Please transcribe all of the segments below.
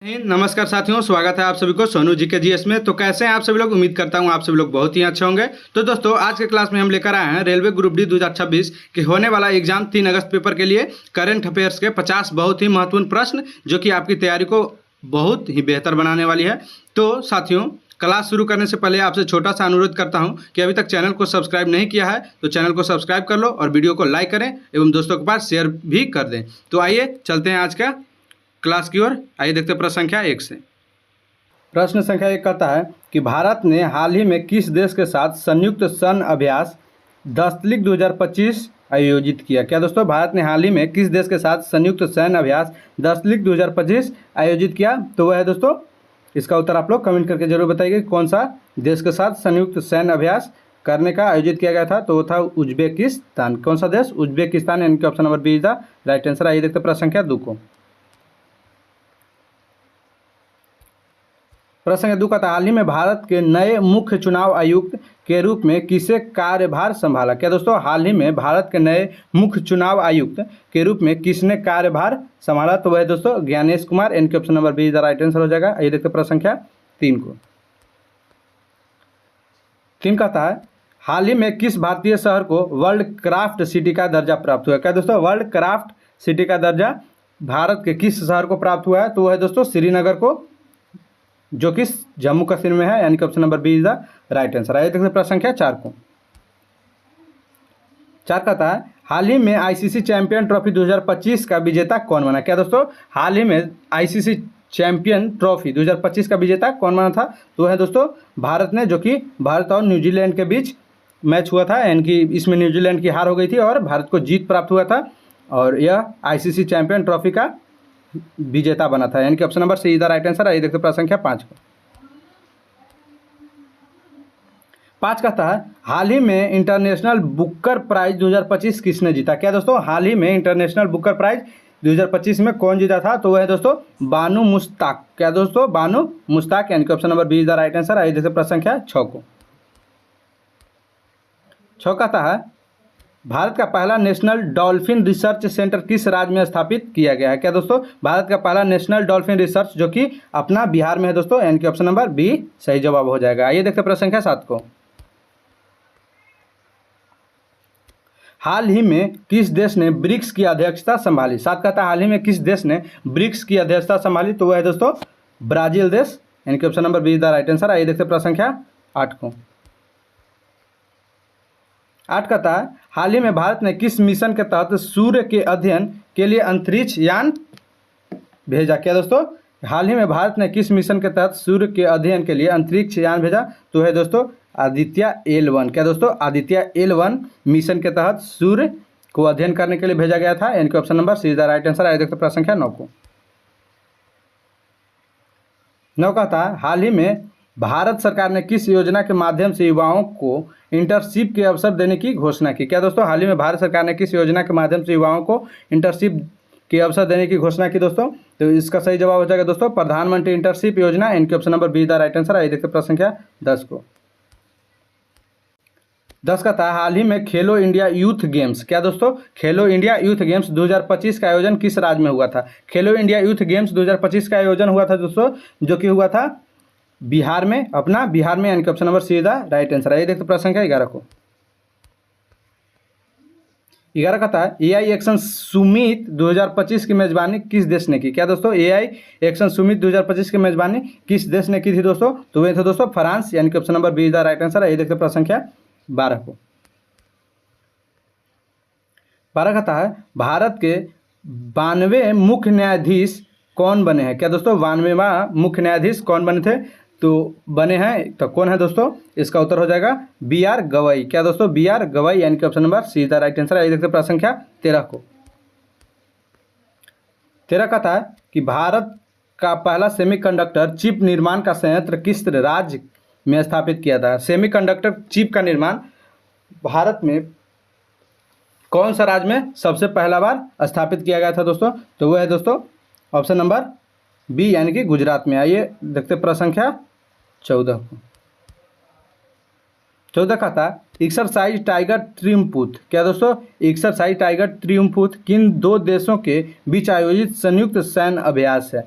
नमस्कार साथियों, स्वागत है आप सभी को सोनू जी के जीएस में। तो कैसे हैं आप सभी लोग? उम्मीद करता हूं आप सभी लोग बहुत ही अच्छे होंगे। तो दोस्तों, आज के क्लास में हम लेकर आए हैं रेलवे ग्रुप डी 2026 के होने वाला एग्जाम 3 अगस्त पेपर के लिए करंट अफेयर्स के 50 बहुत ही महत्वपूर्ण प्रश्न, जो कि आपकी तैयारी को बहुत ही बेहतर बनाने वाली है। तो साथियों, क्लास शुरू करने से पहले आपसे छोटा सा अनुरोध करता हूं कि अभी तक चैनल को सब्सक्राइब नहीं किया है तो चैनल को सब्सक्राइब कर लो और वीडियो को लाइक करें एवं दोस्तों के पास शेयर भी कर दें। तो आइए चलते हैं आज का क्लास की ओर। आइए देखते हैं प्रश्न संख्या 1 से। प्रश्न संख्या 1 कहता है कि भारत ने हाल ही में किस देश के साथ संयुक्त सैन्य अभ्यास दस्तलिक 2025 आयोजित किया? क्या दोस्तों, भारत ने हाल ही में किस देश के साथ संयुक्त सैन्य अभ्यास दस्तलिक 2025 आयोजित किया? तो वह है दोस्तों, इसका उत्तर आप लोग कमेंट करके जरूर बताइए कौन सा देश के साथ संयुक्त सैन्य अभ्यास करने का आयोजित किया गया था। तो वो था उज्बेकिस्तान। कौन सा देश? उज्बेकिस्तान, यानी कि option number B is the right answer. आइए देखते प्रश्न संख्या 2 को। प्रश्न संख्या 2 का था, हाल ही में भारत के नए मुख्य चुनाव आयुक्त के रूप में किसे कार्यभार संभाला? क्या दोस्तों, हाल ही में भारत के नए मुख्य चुनाव आयुक्त के रूप में किसने कार्यभार संभाला? तो वह दोस्तों ज्ञानेश कुमार, इनके option number B is the right answer हो जाएगा। ये देखते प्रश्न संख्या 3 को। 3 कहता है, हाल ही में किस भारतीय शहर को वर्ल्ड क्राफ्ट सिटी का दर्जा प्राप्त हुआ? क्या दोस्तों, वर्ल्ड क्राफ्ट सिटी का दर्जा भारत के किस शहर को प्राप्त हुआ है? तो वह दोस्तों श्रीनगर को, जो कि जम्मू कश्मीर में है, यानी कि option number B is the right answer. आइए देखते प्रश्न संख्या 4 को। 4 कहता है, हाल ही में आईसीसी चैंपियन ट्रॉफी 2025 का विजेता कौन बना? क्या दोस्तों, हाल ही में आईसीसी चैंपियन ट्रॉफी 2025 का विजेता कौन बना था? तो है दोस्तों भारत ने, जो कि भारत और न्यूजीलैंड के बीच मैच हुआ था, यानी कि इसमें न्यूजीलैंड की हार हो गई थी और भारत को जीत प्राप्त हुआ था, और यह आईसीसी चैंपियन ट्रॉफी का विजेता बना था, यानी कि option number C is the right answer. आइए देखते प्रश्न संख्या 5 को। 5 कहता है, हाल ही में इंटरनेशनल बुकर प्राइज 2025 किसने जीता? क्या दोस्तों, हाल ही में इंटरनेशनल बुकर प्राइज 2025 में कौन जीता था? तो वह है दोस्तों बानू मुश्ताक। क्या दोस्तों, बानू मुश्ताक, यानी कि option number B is the right answer. आइए देखते प्रश्न संख्या 6 को। 6 कहता है, भारत का पहला नेशनल डॉल्फिन रिसर्च सेंटर किस राज्य में स्थापित किया गया है? क्या दोस्तों, भारत का पहला नेशनल डॉल्फिन रिसर्च जो कि अपना बिहार में है दोस्तों, यानी कि ऑप्शन नंबर बी सही जवाब हो जाएगा। आइए देखते प्रश्न संख्या 7 को। हाल ही में किस देश ने ब्रिक्स की अध्यक्षता संभाली? 7 कहता है, हाल ही में किस देश ने ब्रिक्स की अध्यक्षता संभाली? तो वह है दोस्तों ब्राजील देश, यानी कि option number B is the right answer. आइए देखते प्रश्न संख्या 8 को। 8 कहता है, हाल ही में भारत ने किस मिशन के तहत सूर्य के अध्ययन के लिए अंतरिक्ष यान भेजा? क्या दोस्तों, हाल ही में भारत ने किस मिशन के तहत सूर्य के अध्ययन के लिए अंतरिक्ष यान भेजा? तो है दोस्तों आदित्य L1। क्या दोस्तों, आदित्य L1 मिशन के तहत सूर्य को अध्ययन करने के लिए भेजा गया था, यानी कि option number C is the right answer. आइए देखते प्रश्न संख्या 9 को। 9 कहता है, हाल ही में भारत सरकार ने किस योजना के माध्यम से युवाओं को इंटर्नशिप के अवसर देने की घोषणा की? क्या दोस्तों, हाल ही में भारत सरकार ने किस योजना के माध्यम से युवाओं को इंटर्नशिप के अवसर देने की घोषणा की दोस्तों? तो इसका सही जवाब हो जाएगा दोस्तों प्रधानमंत्री इंटर्नशिप योजना, इनके option number be the right answer. आइए देखते प्रश्न संख्या 10 को। 10 का था, हाल ही में खेलो इंडिया यूथ गेम्स, क्या दोस्तों, खेलो इंडिया यूथ गेम्स 2025 का आयोजन किस राज्य में हुआ था? खेलो इंडिया यूथ गेम्स 2025 का आयोजन हुआ था दोस्तों, जो कि हुआ था बिहार में, अपना बिहार में, यानी कि option number C is the right answer. आइए देखते प्रश्न संख्या 11 को। 11 कहता है, एआई एक्शन सुमित 2025 की मेजबानी किस देश ने की? क्या दोस्तों, एआई एक्शन सुमित 2025 की मेजबानी किस देश ने की थी दोस्तों? तो वे थे दोस्तों फ्रांस, यानी कि option number B is the right answer. आइए देखते प्रश्न संख्या 12 को। 12 कहता है, भारत के 92वें मुख्य न्यायाधीश कौन बने हैं? क्या दोस्तों, 92वां मुख्य न्यायाधीश कौन बने थे? तो बने हैं, तो कौन है दोस्तों? इसका उत्तर हो जाएगा बी आर गवई। क्या दोस्तों, बी आर गवई, यानी कि option number C is the right answer. आइए देखते प्रश्न संख्या 13 को। 13 कहता है कि भारत का पहला सेमीकंडक्टर चिप निर्माण का संयंत्र किस राज्य में स्थापित किया था? सेमीकंडक्टर चिप का निर्माण भारत में कौन सा राज्य में सबसे पहला बार स्थापित किया गया था दोस्तों? तो वह है दोस्तों ऑप्शन नंबर बी, यानी कि गुजरात में। आइए देखते प्रश्न संख्या 14 को। 14 का था, एक्सरसाइज टाइगर ट्रिम्पूथ, क्या दोस्तों, एक्सरसाइज टाइगर ट्रिम्पूथ किन 2 देशों के बीच आयोजित संयुक्त सैन्य अभ्यास है?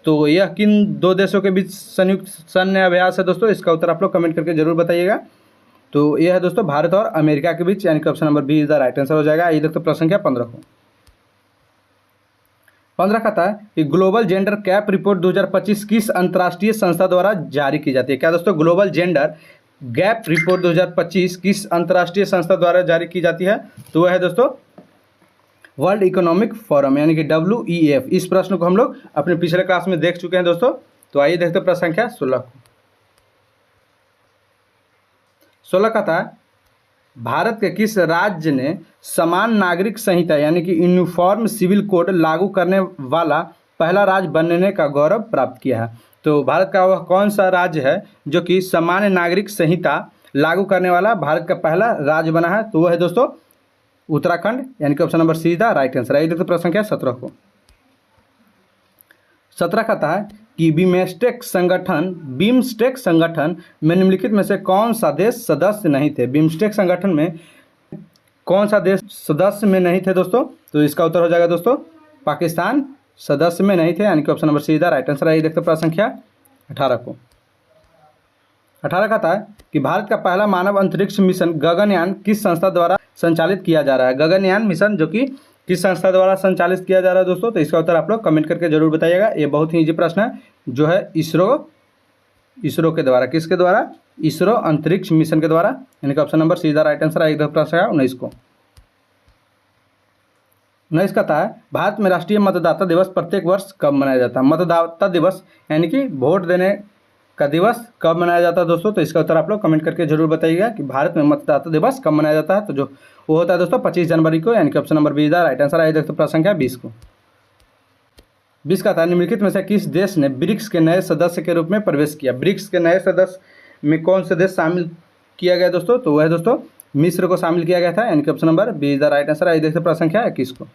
तो यह किन दो देशों के बीच संयुक्त सैन्य अभ्यास है दोस्तों? इसका उत्तर आप लोग कमेंट करके जरूर बताइएगा। तो यह है दोस्तों भारत और अमेरिका के बीच, यानी कि option number B is the right answer हो जाएगा। ये दोस्तों प्रश्न संख्या 15 को 15 कहता है कि ग्लोबल जेंडर गैप रिपोर्ट 2025 किस अंतर्राष्ट्रीय संस्था द्वारा जारी की जाती है? क्या दोस्तों ग्लोबल जेंडर गैप रिपोर्ट 2025 किस अंतर्राष्ट्रीय संस्था द्वारा जारी की जाती है? तो वह है दोस्तों वर्ल्ड इकोनॉमिक फोरम, यानी कि WEF। इस प्रश्न को हम लोग अपने पिछले क्लास में देख चुके हैं दोस्तों। तो आइए देखते हैं प्रश्न संख्या 16 को। 16 कहता है भारत के किस राज्य ने समान नागरिक संहिता यानी कि यूनिफॉर्म सिविल कोड लागू करने वाला पहला राज्य बनने का गौरव प्राप्त किया है? तो भारत का वह कौन सा राज्य है जो कि समान नागरिक संहिता लागू करने वाला भारत का पहला राज्य बना है? तो वह है दोस्तों उत्तराखंड, यानी कि option number see the right answer. आइए देखते प्रश्न संख्या 17 को। 17 कहता है कि बिमस्टेक संगठन में निम्नलिखित में से कौन सा देश सदस्य नहीं थे? बिमस्टेक संगठन में कौन सा देश सदस्य में नहीं थे दोस्तों? तो इसका उत्तर हो जाएगा दोस्तों पाकिस्तान सदस्य में नहीं थे, यानी कि option number see the right answer. आइए देखते प्रश्न संख्या 18 को। 18 कहता है कि भारत का पहला मानव अंतरिक्ष मिशन गगनयान किस संस्था द्वारा संचालित किया जा रहा है? गगनयान मिशन जो कि किस संस्था द्वारा संचालित किया जा रहा है दोस्तों? तो इसका उत्तर आप लोग कमेंट करके जरूर बताइएगा। ये बहुत ही इजी प्रश्न है, जो है इसरो के द्वारा। किसके द्वारा? इसरो अंतरिक्ष मिशन के द्वारा, यानी कि option number see the right answer. आइए प्रश्न है 19 को। 19 कहता है भारत में राष्ट्रीय मतदाता दिवस प्रत्येक वर्ष कब मनाया जाता है? मतदाता दिवस यानी कि वोट देने का दिवस कब मनाया जाता है दोस्तों? तो इसका उत्तर आप लोग कमेंट करके जरूर बताइएगा कि भारत में मतदाता दिवस कब मनाया जाता है। तो जो वो होता है दोस्तों 25 जनवरी को, यानी कि option number be the right answer. आइए देखते प्रश्न संख्या 20 को। 20 का था निम्नलिखित में से किस देश ने ब्रिक्स के नए सदस्य के रूप में प्रवेश किया? ब्रिक्स के नए सदस्य में कौन से देश शामिल किया गया दोस्तों? तो वह दोस्तों मिस्र को शामिल किया गया था, यानी कि option number be the right answer. आइए देखते प्रश्न संख्या 21 को।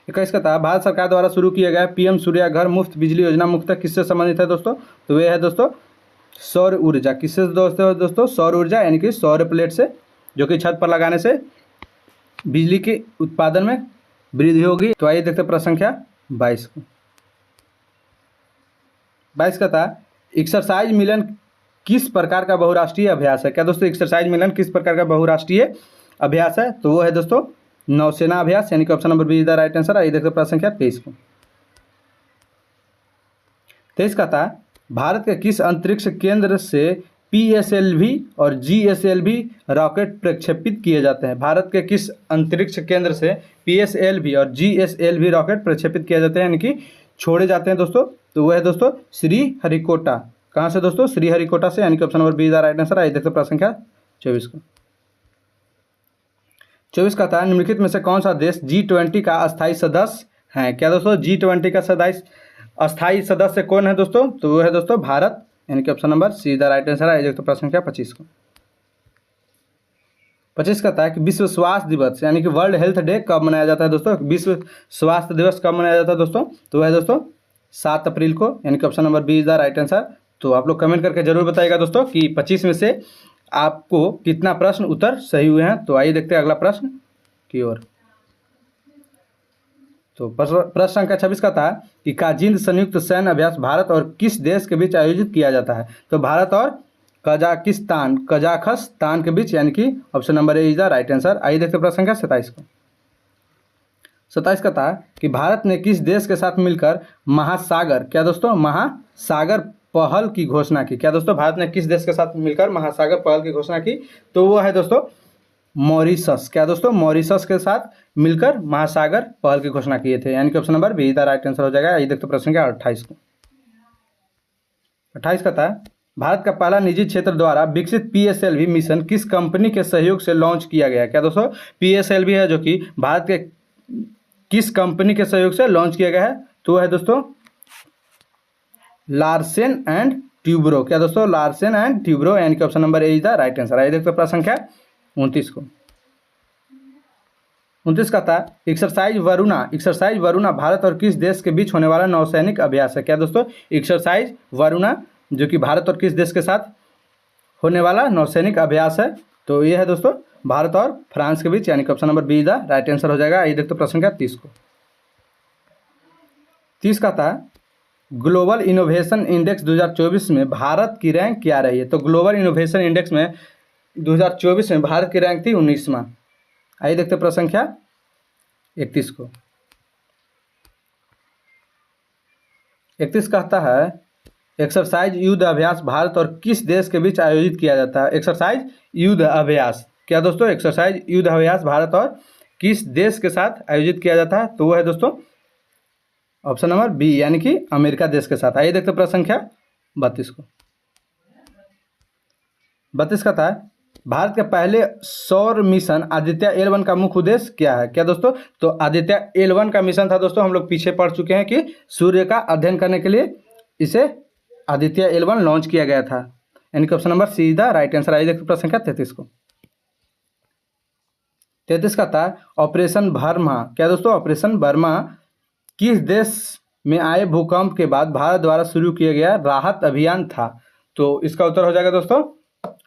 21 का था भारत सरकार द्वारा शुरू किया गया PM सूर्य घर मुफ्त बिजली योजना मुख्यतः किससे संबंधित है दोस्तों? तो वह है दोस्तों सौर ऊर्जा। किससे दोस्तों? सौर ऊर्जा, यानी कि सौर प्लेट से, जो कि छत पर लगाने से बिजली के उत्पादन में वृद्धि होगी। तो आइए देखते प्रश्न संख्या 22 को। 22 का था एक्सरसाइज मिलन किस प्रकार का बहुराष्ट्रीय अभ्यास है? क्या दोस्तों एक्सरसाइज मिलन किस प्रकार का बहुराष्ट्रीय अभ्यास है? तो वो है दोस्तों नौसेना अभ्यास, यानी कि option number be the right answer. आइए देखते प्रश्न संख्या 23 को। 23 का था भारत के किस अंतरिक्ष केंद्र से PSLV और GSLV रॉकेट प्रक्षेपित किए जाते हैं? भारत के किस अंतरिक्ष केंद्र से PSLV और GSLV रॉकेट प्रक्षेपित किए जाते हैं, यानी कि छोड़े जाते हैं दोस्तों? तो वह है दोस्तों श्रीहरिकोटा। कहाँ से दोस्तों? श्रीहरिकोटा से, यानी कि option number be the right answer. आइए देखते प्रश्न संख्या 24 को। 24 का था निम्नलिखित में से कौन सा देश G20 का अस्थायी सदस्य है? क्या दोस्तों G20 का अस्थायी सदस्य कौन है दोस्तों? तो वो है दोस्तों भारत, यानी कि option number see the right answer. आइए देखते प्रश्न संख्या 25 को। 25 कहता है कि विश्व स्वास्थ्य दिवस यानी कि वर्ल्ड हेल्थ डे कब मनाया जाता है दोस्तों? विश्व स्वास्थ्य दिवस कब मनाया जाता है दोस्तों? तो वह है दोस्तों 7 अप्रैल को, यानी कि option number B is the right answer. तो आप लोग कमेंट करके जरूर बताइएगा दोस्तों कि 25 में से आपको कितना प्रश्न उत्तर सही हुए हैं। तो आइए देखते हैं अगला प्रश्न की ओर। तो प्रश्न संख्या 26 का था कि काजिंद संयुक्त सैन्य अभ्यास भारत और किस देश के बीच आयोजित किया जाता है? तो भारत और कजाखस्तान के बीच, यानी कि option number A is the right answer. आइए देखते प्रश्न संख्या 27 को। 27 का था कि भारत ने किस देश के साथ मिलकर महासागर, क्या दोस्तों महासागर पहल की घोषणा की? क्या दोस्तों भारत ने किस देश के साथ मिलकर महासागर पहल की घोषणा की? तो वो है दोस्तों मॉरिशस। क्या दोस्तों मॉरिशस के साथ मिलकर महासागर पहल की घोषणा किए थे, यानी कि option number be the right answer हो जाएगा। ये देखते प्रश्न संख्या 28 को। 28 का था भारत का पहला निजी क्षेत्र द्वारा विकसित PSLV मिशन किस कंपनी के सहयोग से लॉन्च किया गया? क्या दोस्तों PSLV है जो कि भारत के किस कंपनी के सहयोग से लॉन्च किया गया है? तो है दोस्तों लार्सेन एंड ट्यूब्रो। क्या दोस्तों लार्सेन एंड ट्यूब्रो, यानी कि option number A is the right answer. आइए देखते प्रश्न संख्या 29 को। 29 का था एक्सरसाइज वरुणा भारत और किस देश के बीच होने वाला नौसैनिक अभ्यास है? क्या दोस्तों एक्सरसाइज वरुणा जो कि भारत और किस देश के साथ होने वाला नौसैनिक अभ्यास है? तो ये है दोस्तों भारत और फ्रांस के बीच, यानी कि option number be the right answer हो जाएगा। आइए देखते प्रश्न संख्या 30 को। 30 का था ग्लोबल इनोवेशन इंडेक्स 2024 में भारत की रैंक क्या रही है। तो ग्लोबल इनोवेशन इंडेक्स में 2024 में भारत की रैंक थी 19वां। आइए देखते हैं प्रश्न संख्या 31 को। 31 कहता है एक्सरसाइज युद्ध अभ्यास भारत और किस देश के बीच आयोजित किया जाता है। एक्सरसाइज युद्ध अभ्यास क्या दोस्तों, एक्सरसाइज युद्ध अभ्यास भारत और किस देश के साथ आयोजित किया जाता है। तो वो है दोस्तों ऑप्शन नंबर बी, यानी कि अमेरिका देश के साथ। आइए देखते हैं प्रश्न संख्या 32 को। 32 का था भारत के पहले सौर मिशन आदित्य L1 का मुख्य उद्देश्य क्या है। क्या दोस्तों, तो आदित्य L1 का मिशन था दोस्तों, हम लोग पीछे पढ़ चुके हैं कि सूर्य का अध्ययन करने के लिए इसे आदित्य L1 लॉन्च किया गया था, यानी कि option number see the right answer. आइए देखते प्रश्न संख्या 33 को। 33 का था ऑपरेशन बर्मा। क्या दोस्तों, ऑपरेशन बर्मा किस देश में आए भूकंप के बाद भारत द्वारा शुरू किया गया राहत अभियान था। तो इसका उत्तर हो जाएगा दोस्तों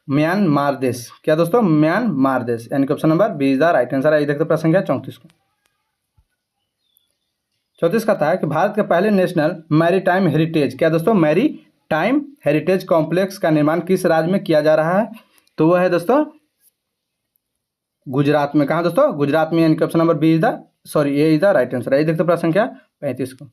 म्यांमार देश। क्या दोस्तों, म्यांमार देश, यानी कि option number B is the right answer. आइए देखते प्रश्न संख्या 34 को। 34 का था कि भारत के पहले नेशनल मैरीटाइम हेरिटेज, क्या दोस्तों, मैरीटाइम हेरिटेज कॉम्प्लेक्स का निर्माण किस राज्य में किया जा रहा है। तो वह है दोस्तों गुजरात में। कहाँ दोस्तों, गुजरात में, यानी कि option number B is the A is the right answer. आइए देखते प्रश्न संख्या 35 को।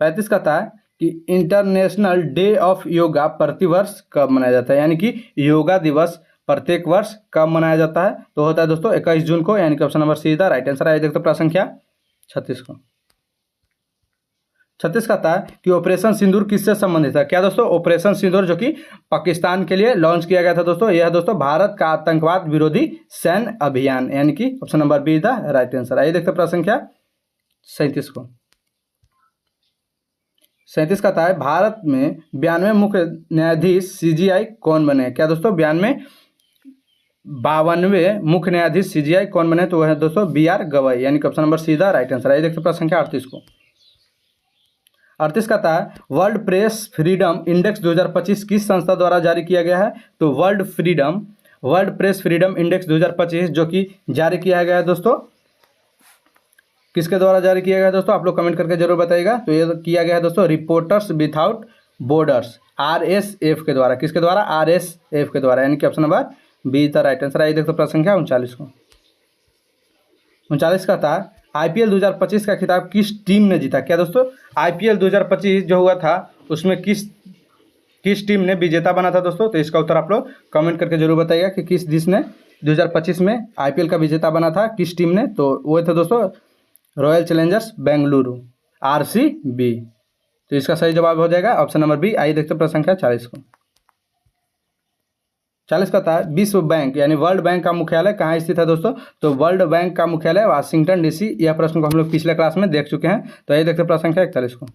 35 का था कि इंटरनेशनल डे ऑफ योगा प्रतिवर्ष कब मनाया जाता है, यानी कि योगा दिवस प्रत्येक वर्ष कब मनाया जाता है। तो होता है दोस्तों 21 जून को, यानी कि option number C is the right answer. आइए देखते प्रश्न संख्या 36 को। 36 का था कि ऑपरेशन सिंदूर किससे संबंधित है। क्या दोस्तों, ऑपरेशन सिंदूर जो कि पाकिस्तान के लिए लॉन्च किया गया था दोस्तों, यह दोस्तों भारत का आतंकवाद विरोधी सैन्य अभियान, यानी कि option number be the right answer. आइए देखते प्रश्न संख्या 37 को। 37 का था भारत में 92 मुख्य न्यायाधीश CGI कौन बने। क्या दोस्तों, 52 मुख्य न्यायाधीश CGI कौन बने। तो वह है दोस्तों BR गवई, यानी कि option number see the right answer. आइए देखते प्रश्न संख्या 38 को। 38 का था वर्ल्ड प्रेस फ्रीडम इंडेक्स 2025 किस संस्था द्वारा जारी किया गया है। तो वर्ल्ड प्रेस फ्रीडम इंडेक्स 2025 जो कि जारी किया गया है दोस्तों, किसके द्वारा जारी किया गया है दोस्तों, आप लोग कमेंट करके जरूर बताइएगा। तो ये किया गया है दोस्तों रिपोर्टर्स विदाउट बॉर्डर्स RSF के द्वारा। किसके द्वारा, RSF के द्वारा, यानी कि option number be the right answer. आइए देखते प्रश्न संख्या 39 को। 39 का था IPL 2025 का खिताब किस टीम ने जीता। क्या दोस्तों, IPL 2025 जो हुआ था उसमें किस टीम ने विजेता बना था दोस्तों। तो इसका उत्तर आप लोग कमेंट करके जरूर बताइएगा कि किस देश ने 2025 में IPL का विजेता बना था, किस टीम ने। तो वो थे दोस्तों रॉयल चैलेंजर्स बेंगलुरु RCB। तो इसका सही जवाब हो जाएगा ऑप्शन नंबर बी। आइए देखते प्रश्न संख्या 40 को। 40 का था विश्व बैंक यानी वर्ल्ड बैंक का मुख्यालय कहाँ स्थित है दोस्तों। तो वर्ल्ड बैंक का मुख्यालय वाशिंगटन DC। यह प्रश्न को हम लोग पिछले क्लास में देख चुके हैं। तो आइए देखते प्रश्न संख्या 41 को।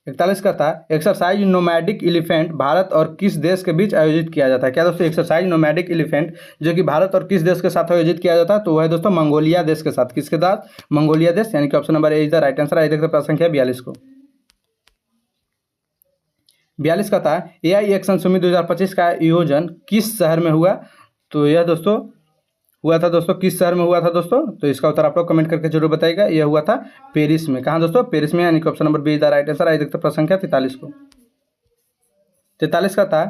41 का था एक्सरसाइज नोमैडिक एलिफेंट भारत और किस देश के बीच आयोजित किया जाता है। क्या दोस्तों, एक्सरसाइज नोमैडिक एलिफेंट जो कि भारत और किस देश के साथ आयोजित किया जाता है। तो वह है दोस्तों मंगोलिया देश के साथ। किसके साथ, मंगोलिया देश, यानी कि option number A is the right answer. आइए देखते प्रश्न संख्या 42 को। 42 का था AI एक्शन सुमित 2025 का आयोजन किस शहर में हुआ। तो यह दोस्तों हुआ था दोस्तों, किस शहर में हुआ था दोस्तों। तो इसका उत्तर आप लोग कमेंट करके जरूर बताइएगा। यह हुआ था पेरिस में। कहाँ दोस्तों, पेरिस में, यानी कि option number B is the right answer. आइए देखते प्रश्न संख्या 43 को। 43 का था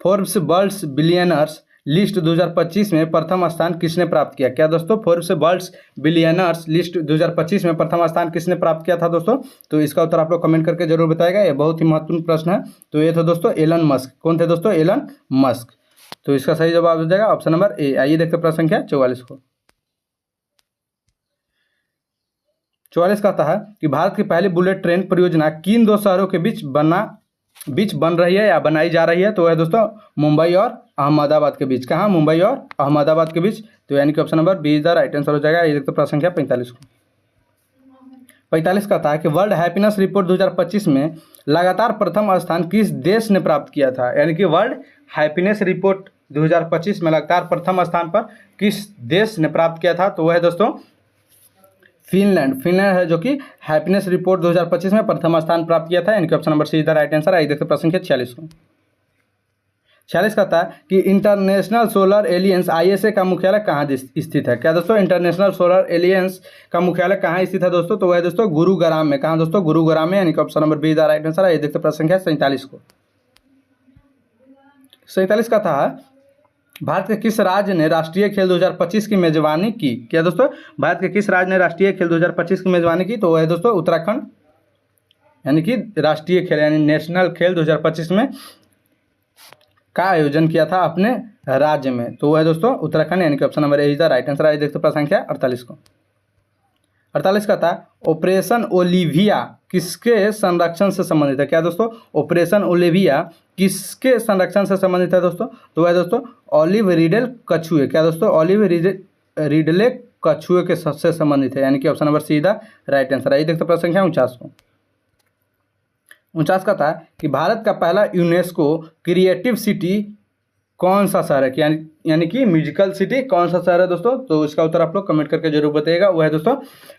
फोर्ब्स वर्ल्ड बिलियनर्स लिस्ट 2025 में प्रथम स्थान किसने प्राप्त किया। क्या दोस्तों, फोर्ब्स वर्ल्ड बिलियनर्स लिस्ट 2025 में प्रथम स्थान किसने प्राप्त किया था दोस्तों। तो इसका उत्तर आप लोग कमेंट करके जरूर बताएगा। ये बहुत ही महत्वपूर्ण प्रश्न है। तो ये था दोस्तों एलन मस्क। कौन थे दोस्तों, एलन मस्क। तो इसका सही जवाब हो जाएगा ऑप्शन नंबर ए। आइए देखते प्रश्न संख्या 44 को। 44 का था कि भारत की पहली बुलेट ट्रेन परियोजना किन दो शहरों के बीच बन रही है या बनाई जा रही है। तो है दोस्तों मुंबई और अहमदाबाद के बीच। कहाँ, मुंबई और अहमदाबाद के बीच। तो यानी कि option number B is the right answer हो जाएगा। ये देखते प्रश्न संख्या 45 को। 45 का था कि वर्ल्ड हैप्पीनेस रिपोर्ट 2025 में लगातार प्रथम स्थान किस देश ने प्राप्त किया था। यानी कि वर्ल्ड हैप्पीनेस रिपोर्ट 2025 में लगातार प्रथम स्थान पर किस देश ने प्राप्त किया था। तो वह है दोस्तों फिनलैंड है जो कि हैप्पीनेस रिपोर्ट 2025 में प्रथम स्थान प्राप्त किया था, यानी कि option number C is the right answer. आइए देखते प्रश्न संख्या 46 को। 46 कहता है कि इंटरनेशनल सोलर एलियंस ISA का मुख्यालय कहाँ स्थित है। क्या दोस्तों, इंटरनेशनल सोलर एलियंस का मुख्यालय कहाँ स्थित है दोस्तों, तो वह है दोस्तों गुरुग्राम में। कहाँ दोस्तों, गुरुग्राम में, यानी कि option number be the right answer है। ये देखते प्रश्न संख्या 47 को। 47 का था, भारत के किस राज्य ने राष्ट्रीय खेल 2025 की मेजबानी की। क्या दोस्तों, भारत के किस राज्य ने राष्ट्रीय खेल 2025 की मेजबानी की, तो वह है दोस्तों उत्तराखंड, यानी कि राष्ट्रीय खेल यानी नेशनल खेल 2025 में का आयोजन किया था अपने राज्य में, तो वह है दोस्तों उत्तराखंड, यानी कि option number A is the right answer है। देखते प्रश्न संख्या 48 को। 48 का था, ऑपरेशन ओलिविया किसके संरक्षण से संबंधित है। क्या दोस्तों, ऑपरेशन ओलिविया किसके संरक्षण से संबंधित है दोस्तों, तो वह दोस्तों ऑलिव रिडले कछुए। क्या दोस्तों, ऑलिव रिडले कछुए के से संबंधित है, यानी कि option number see the right answer है। देखते प्रश्न संख्या 49 को। 49 का था कि भारत का पहला यूनेस्को क्रिएटिव सिटी कौन सा शहर है, यानी कि म्यूजिकल सिटी कौन सा शहर है दोस्तों, तो इसका उत्तर आप लोग कमेंट करके जरूर बताइएगा। वह है दोस्तों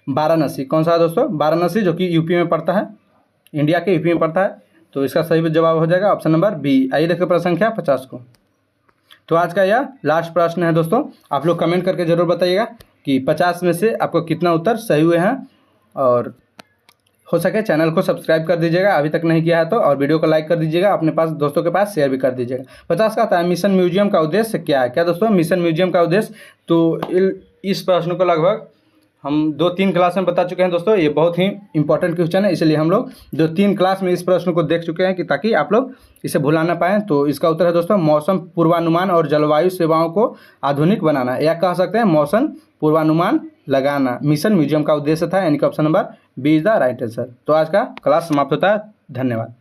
वाराणसी। कौन सा है दोस्तों, वाराणसी, जो कि यूपी में पड़ता है, इंडिया के यूपी में पड़ता है। तो इसका सही जवाब हो जाएगा ऑप्शन नंबर बी। आइए देखते प्रश्न संख्या 50 को। तो आज का यह लास्ट प्रश्न है दोस्तों, आप लोग कमेंट करके जरूर बताइएगा कि 50 में से आपको कितना उत्तर सही हुए हैं, और हो सके चैनल को सब्सक्राइब कर दीजिएगा अभी तक नहीं किया है तो, और वीडियो को लाइक कर दीजिएगा, अपने पास दोस्तों के पास शेयर भी कर दीजिएगा। 50 का था, मिशन म्यूजियम का उद्देश्य क्या है। क्या दोस्तों, मिशन म्यूजियम का उद्देश्य, तो इस प्रश्न को लगभग हम 2-3 क्लास में बता चुके हैं दोस्तों। ये बहुत ही इंपॉर्टेंट क्वेश्चन है, इसलिए हम लोग 2-3 क्लास में इस प्रश्न को देख चुके हैं कि ताकि आप लोग इसे भुला ना पाएँ। तो इसका उत्तर है दोस्तों मौसम पूर्वानुमान और जलवायु सेवाओं को आधुनिक बनाना, या कह सकते हैं मौसम पूर्वानुमान लगाना मिशन म्यूजियम का उद्देश्य था, यानी कि option number B is the right answer. तो आज का क्लास समाप्त होता है। धन्यवाद।